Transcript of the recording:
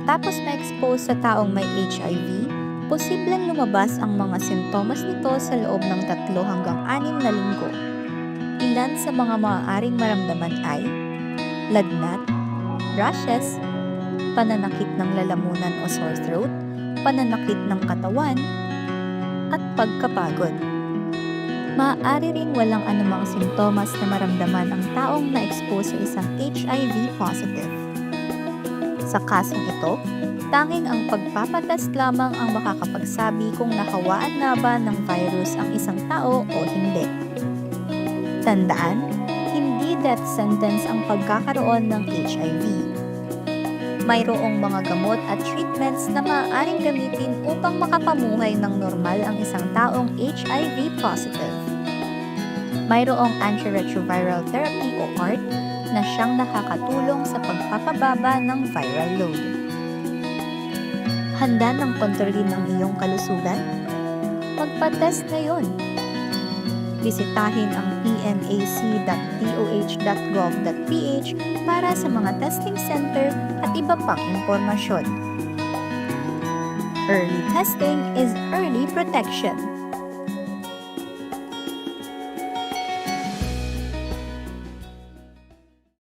Matapos ma-expose sa taong may HIV, posibleng lumabas ang mga sintomas nito sa loob ng 3 hanggang 6 na linggo. Ilan sa mga maaaring maramdaman ay lagnat, rashes, pananakit ng lalamunan o sore throat, pananakit ng katawan, at pagkapagod. Maaari ring walang anumang sintomas na maramdaman ang taong na-expose sa isang HIV positive. Sa kasong ito, tanging ang pagpapatest lamang ang makakapagsabi kung nahawaan nga ba ng virus ang isang tao o hindi. Tandaan, hindi death sentence ang pagkakaroon ng HIV. Mayroong mga gamot at treatments na maaaring gamitin upang makapamuhay ng normal ang isang taong HIV positive. Mayroong antiretroviral therapy o ART na siyang nakakatulong sa pagpapababa ng viral load. Handa ng kontrolin ang iyong kalusugan? Magpa-test ngayon! Bisitahin ang pnac.doh.gov.ph para sa mga testing center at iba pang impormasyon. Early testing is early protection.